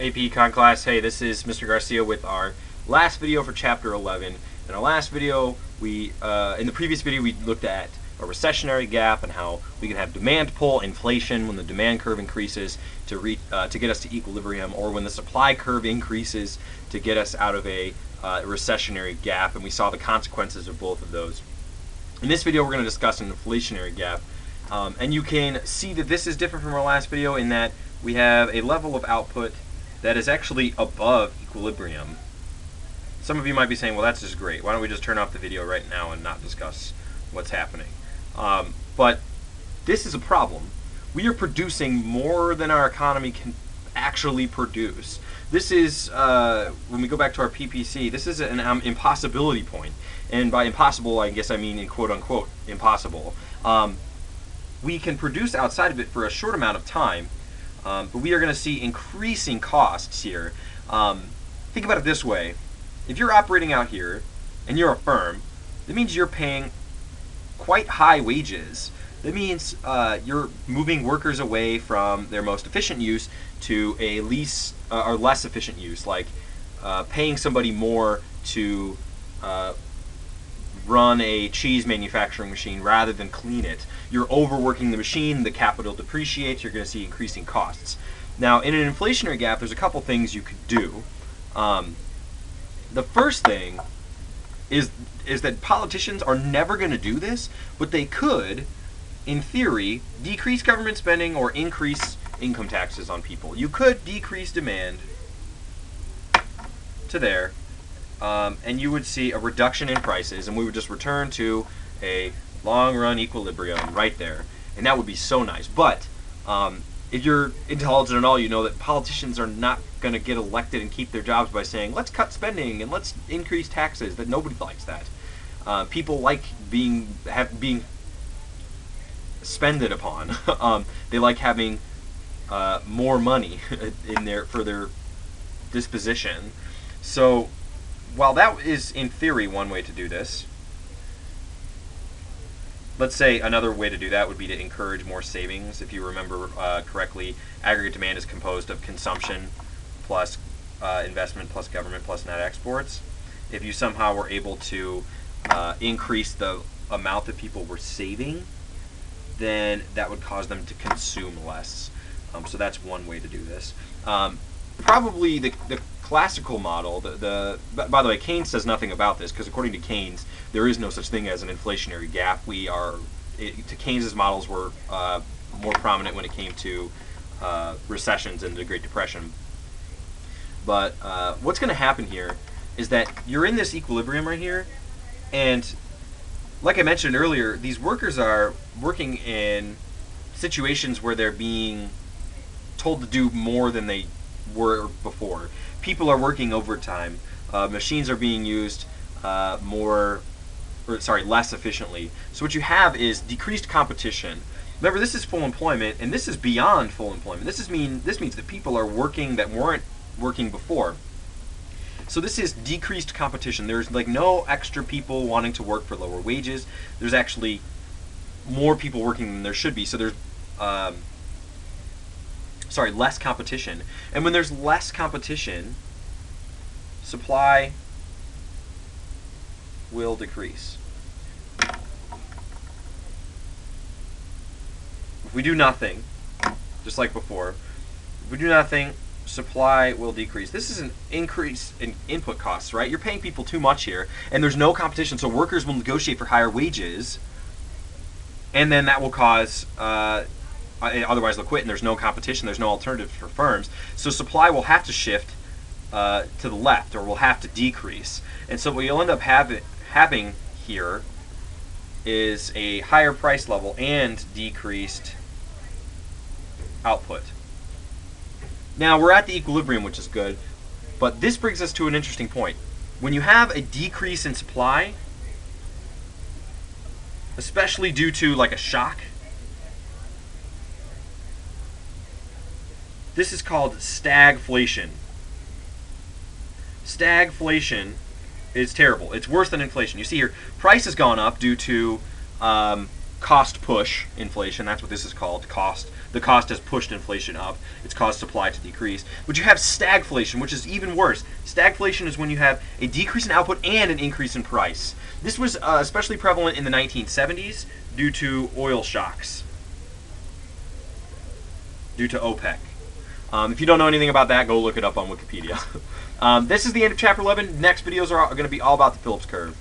AP Econ class. Hey, this is Mr. Garcia with our last video for Chapter 11. In our last video, in the previous video, we looked at a recessionary gap and how we can have demand pull inflation when the demand curve increases to get us to equilibrium, or when the supply curve increases to get us out of a recessionary gap, and we saw the consequences of both of those. In this video, we're going to discuss an inflationary gap, and you can see that this is different from our last video in that we have a level of output that is actually above equilibrium. Some of you might be saying, well, that's just great. Why don't we just turn off the video right now and not discuss what's happening? But this is a problem. We are producing more than our economy can actually produce. This is, when we go back to our PPC, this is an impossibility point. And by impossible, I guess I mean in quote-unquote impossible. We can produce outside of it for a short amount of time, but we are going to see increasing costs here. Think about it this way. If you're operating out here and you're a firm, that means you're paying quite high wages. That means you're moving workers away from their most efficient use to a less efficient use, like paying somebody more to run a cheese manufacturing machine rather than clean it. You're overworking the machine, the capital depreciates, you're going to see increasing costs. Now, in an inflationary gap, there's a couple things you could do. The first thing is that politicians are never going to do this, but they could, in theory, decrease government spending or increase income taxes on people. You could decrease demand to there, and you would see a reduction in prices, and we would just return to a long-run equilibrium right there, and that would be so nice. But if you're intelligent at all, you know that politicians are not going to get elected and keep their jobs by saying, let's cut spending and let's increase taxes. That nobody likes that. People like being spended upon. They like having more money for their disposition. So while that is in theory one way to do this, let's say another way to do that would be to encourage more savings. If you remember correctly, aggregate demand is composed of consumption plus investment plus government plus net exports. If you somehow were able to increase the amount that people were saving, then that would cause them to consume less. So that's one way to do this. Probably the classical model, by the way, Keynes says nothing about this, because according to Keynes, there is no such thing as an inflationary gap. Keynes's models were more prominent when it came to recessions and the Great Depression. But what's going to happen here is that you're in this equilibrium right here, and like I mentioned earlier, these workers are working in situations where they're being told to do more than they were before. People are working overtime. Machines are being used less efficiently. So what you have is decreased competition. Remember, this is full employment, and this is beyond full employment. This means that people are working that weren't working before. So this is decreased competition. There's like no extra people wanting to work for lower wages. There's actually more people working than there should be. So there's less competition. And when there's less competition, supply will decrease. If we do nothing, just like before, if we do nothing, supply will decrease. This is an increase in input costs, right? You're paying people too much here, and there's no competition, so workers will negotiate for higher wages, and then that will cause otherwise they'll quit, and there's no competition, there's no alternative for firms. So supply will have to shift to the left, or will have to decrease. And so what you'll end up having here is a higher price level and decreased output. Now we're at the equilibrium, which is good, but this brings us to an interesting point. When you have a decrease in supply, especially due to like a shock, this is called stagflation. Stagflation is terrible. It's worse than inflation. You see here, price has gone up due to cost push inflation. That's what this is called. Cost. The cost has pushed inflation up. It's caused supply to decrease. But you have stagflation, which is even worse. Stagflation is when you have a decrease in output and an increase in price. This was especially prevalent in the 1970s due to oil shocks, due to OPEC. If you don't know anything about that, go look it up on Wikipedia. This is the end of Chapter 11. Next videos are going to be all about the Phillips curve.